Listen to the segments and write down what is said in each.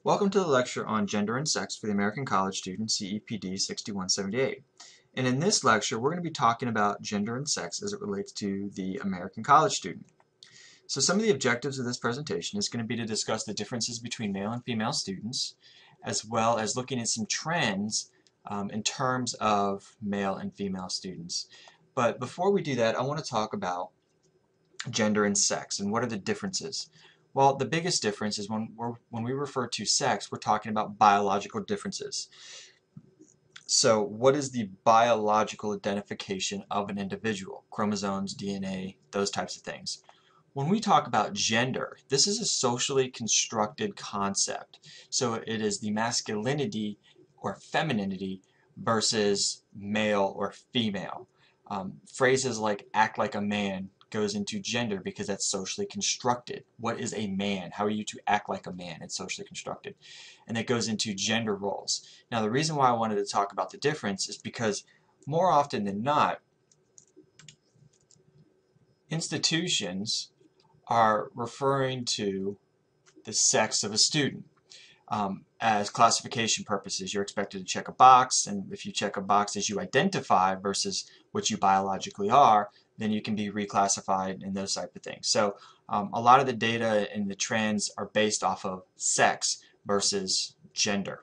Welcome to the lecture on Gender and Sex for the American College Student, CEPD 6178. And in this lecture, we're going to be talking about gender and sex as it relates to the American college student. So some of the objectives of this presentation is going to be to discuss the differences between male and female students, as well as looking at some trends in terms of male and female students. But before we do that, I want to talk about gender and sex and what are the differences. Well, the biggest difference is when we refer to sex, we're talking about biological differences. So what is the biological identification of an individual? Chromosomes, DNA, those types of things. When we talk about gender, this is a socially constructed concept. So it is the masculinity or femininity versus male or female. Phrases like act like a man goes into gender because that's socially constructed. What is a man? How are you to act like a man? It's socially constructed. And that goes into gender roles. Now the reason why I wanted to talk about the difference is because more often than not, institutions are referring to the sex of a student. As classification purposes, you're expected to check a box, and if you check a box as you identify versus what you biologically are, then you can be reclassified and those type of things. So a lot of the data and the trends are based off of sex versus gender.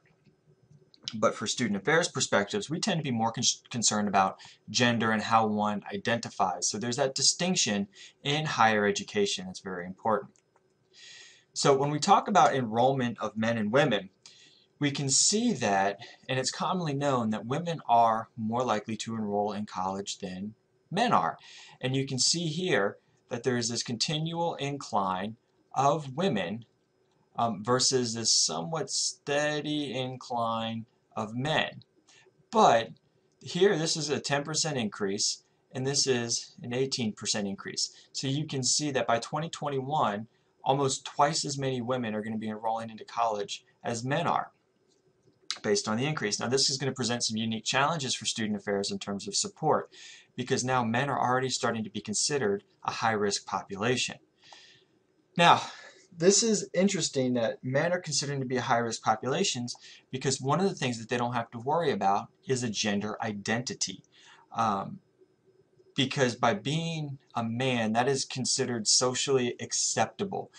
But for student affairs perspectives, we tend to be more concerned about gender and how one identifies. So there's that distinction in higher education that's very important. So when we talk about enrollment of men and women, we can see that, and it's commonly known, that women are more likely to enroll in college than men are. And you can see here that there is this continual incline of women versus this somewhat steady incline of men. But here, this is a 10% increase, and this is an 18% increase. So you can see that by 2021, almost twice as many women are going to be enrolling into college as men are, based on the increase. Now this is going to present some unique challenges for student affairs in terms of support, because now men are already starting to be considered a high-risk population. Now, this is interesting that men are considered to be a high-risk populations because one of the things that they don't have to worry about is a gender identity. Because by being a man, that is considered socially acceptable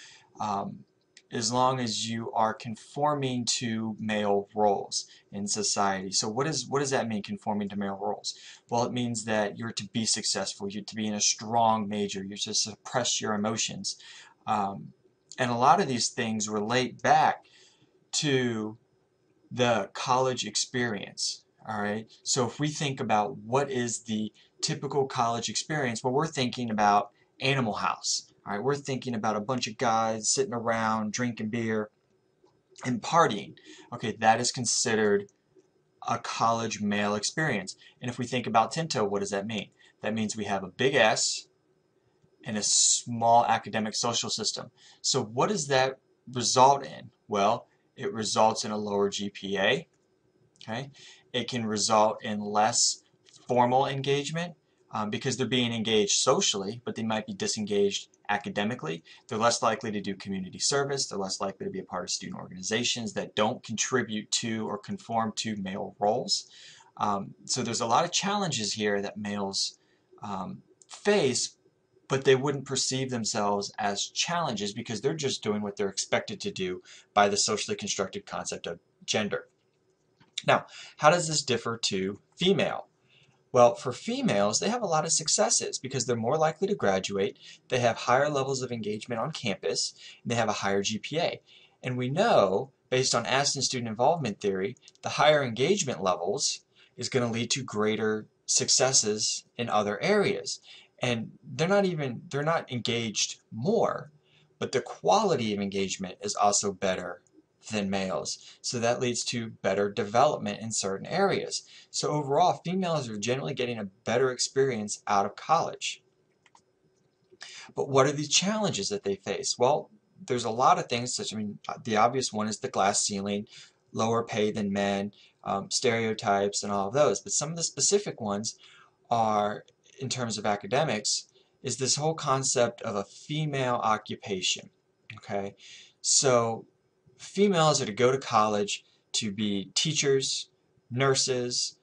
as long as you are conforming to male roles in society. So what does that mean, conforming to male roles? Well, it means that you're to be successful, you're to be in a strong major, you're to suppress your emotions. And a lot of these things relate back to the college experience. All right, so if we think about what is the typical college experience, well, we're thinking about Animal House. All right, we're thinking about a bunch of guys sitting around drinking beer and partying. Okay, that is considered a college male experience. And if we think about Tinto, what does that mean? That means we have a big S and a small academic social system. So what does that result in? Well, it results in a lower GPA. Okay, it can result in less formal engagement because they're being engaged socially, but they might be disengaged academically. They're less likely to do community service. They're less likely to be a part of student organizations that don't contribute to or conform to male roles. So there's a lot of challenges here that males face, but they wouldn't perceive themselves as challenges because they're just doing what they're expected to do by the socially constructed concept of gender. Now, how does this differ to female? Well, for females, they have a lot of successes because they're more likely to graduate, they have higher levels of engagement on campus, and they have a higher GPA. And we know, based on Aston student involvement theory, the higher engagement levels is going to lead to greater successes in other areas. And they're not engaged more, but the quality of engagement is also better than males. So that leads to better development in certain areas. So overall, females are generally getting a better experience out of college. But what are the challenges that they face? Well, there's a lot of things, the obvious one is the glass ceiling, lower pay than men, stereotypes, and all of those. But some of the specific ones are, in terms of academics, is this whole concept of a female occupation. Okay, so females are to go to college to be teachers, nurses,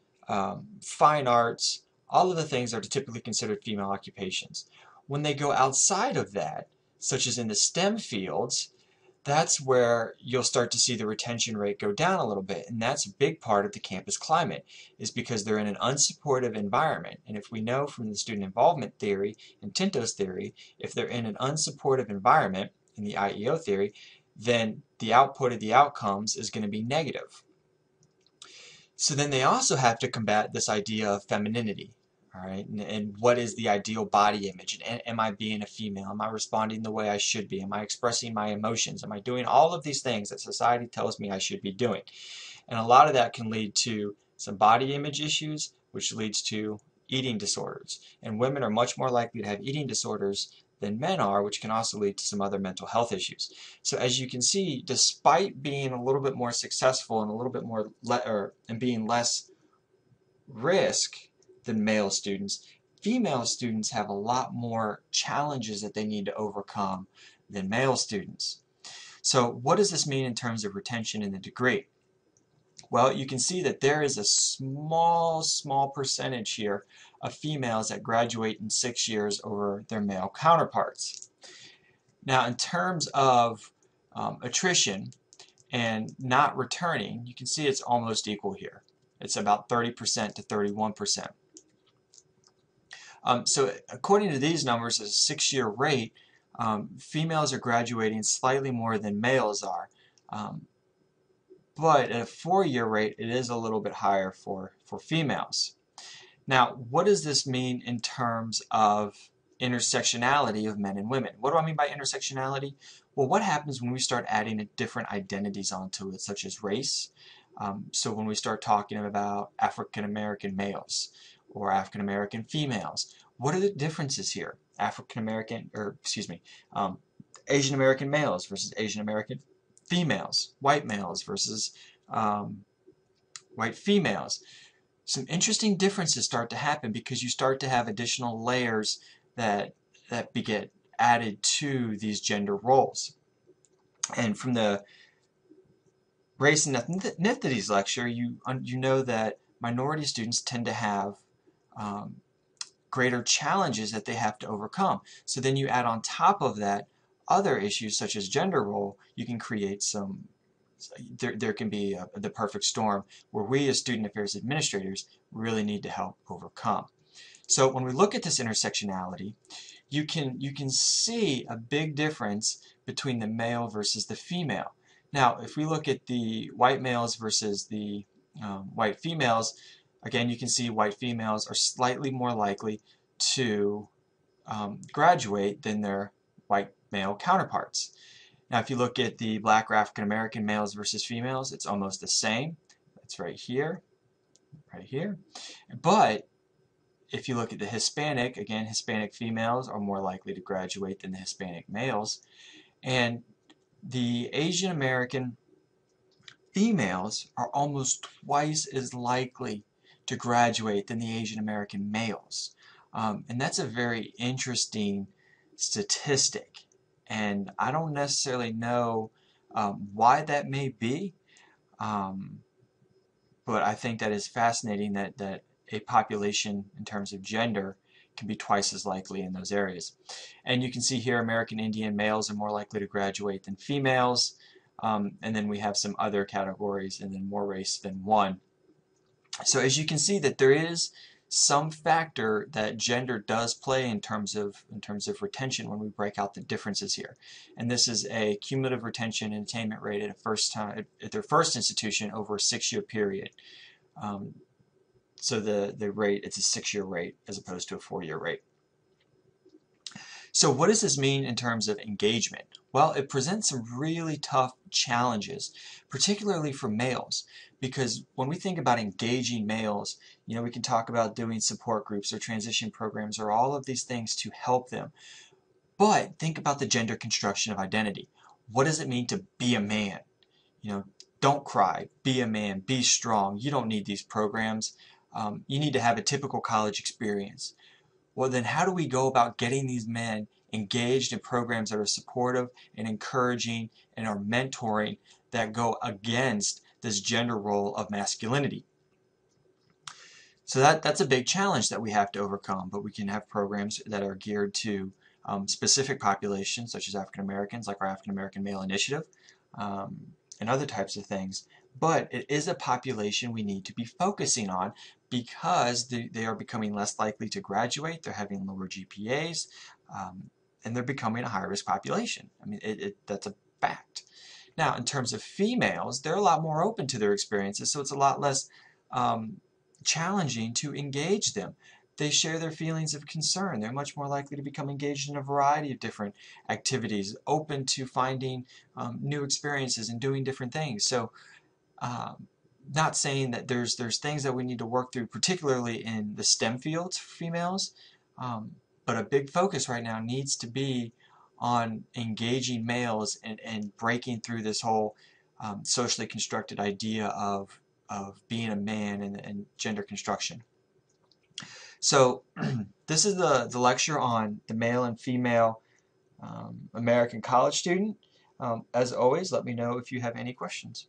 fine arts, all of the things that are typically considered female occupations. When they go outside of that, such as in the STEM fields, that's where you'll start to see the retention rate go down a little bit. And that's a big part of the campus climate, is because they're in an unsupportive environment. And if we know from the student involvement theory and Tinto's theory, if they're in an unsupportive environment, in the IEO theory, then the output of the outcomes is going to be negative. So then they also have to combat this idea of femininity. All right, and what is the ideal body image? And am I being a female? Am I responding the way I should be? Am I expressing my emotions? Am I doing all of these things that society tells me I should be doing? And a lot of that can lead to some body image issues, which leads to eating disorders. And women are much more likely to have eating disorders than men are, which can also lead to some other mental health issues. So as you can see, despite being a little bit more successful and a little bit more and being less risk than male students, female students have a lot more challenges that they need to overcome than male students. So what does this mean in terms of retention in the degree? Well, you can see that there is a small percentage here of females that graduate in 6 years over their male counterparts. Now, in terms of attrition and not returning, you can see it's almost equal here. It's about 30% to 31%. So according to these numbers, as a 6-year rate, females are graduating slightly more than males are. But at a 4-year rate, it is a little bit higher for females. Now, what does this mean in terms of intersectionality of men and women? What do I mean by intersectionality? Well, what happens when we start adding different identities onto it, such as race? So when we start talking about African American males or African American females, what are the differences here? Asian American males versus Asian American females, white males versus white females. Some interesting differences start to happen because you start to have additional layers that get added to these gender roles. And from the race and ethnicities lecture, you know that minority students tend to have greater challenges that they have to overcome. So then you add on top of that other issues such as gender role, you can create some, there can be the perfect storm where we as student affairs administrators really need to help overcome. So when we look at this intersectionality, you can see a big difference between the male versus the female. Now, if we look at the white males versus the white females, again, you can see white females are slightly more likely to graduate than their white male counterparts. Now, if you look at the black or African American males versus females, it's almost the same. That's right here. But if you look at the Hispanic, again, Hispanic females are more likely to graduate than the Hispanic males. And the Asian American females are almost twice as likely to graduate than the Asian American males. And that's a very interesting statistic. And I don't necessarily know why that may be, but I think that is fascinating that a population in terms of gender can be twice as likely in those areas. And you can see here American Indian males are more likely to graduate than females, and then we have some other categories and then more race than one. So as you can see that there is some factor that gender does play in terms of retention when we break out the differences here. And this is a cumulative retention and attainment rate at their first institution over a 6-year period. So the rate, it's a 6-year rate as opposed to a 4-year rate. So what does this mean in terms of engagement? Well, it presents some really tough challenges, particularly for males, because when we think about engaging males, you know, we can talk about doing support groups or transition programs or all of these things to help them. But think about the gender construction of identity. What does it mean to be a man? You know, don't cry, be a man, be strong. You don't need these programs. You need to have a typical college experience. Well, then how do we go about getting these men engaged in programs that are supportive and encouraging and are mentoring that go against this gender role of masculinity. So that's a big challenge that we have to overcome, but we can have programs that are geared to specific populations, such as African Americans, like our African American Male Initiative, and other types of things. But it is a population we need to be focusing on because they are becoming less likely to graduate, they're having lower GPAs, and they're becoming a high-risk population. I mean, that's a fact. Now, in terms of females, they're a lot more open to their experiences, so it's a lot less challenging to engage them. They share their feelings of concern. They're much more likely to become engaged in a variety of different activities, open to finding new experiences and doing different things. So, not saying that there's things that we need to work through, particularly in the STEM fields for females, but a big focus right now needs to be on engaging males and breaking through this whole socially constructed idea of being a man and gender construction. So this is the lecture on the male and female American college student. As always, let me know if you have any questions.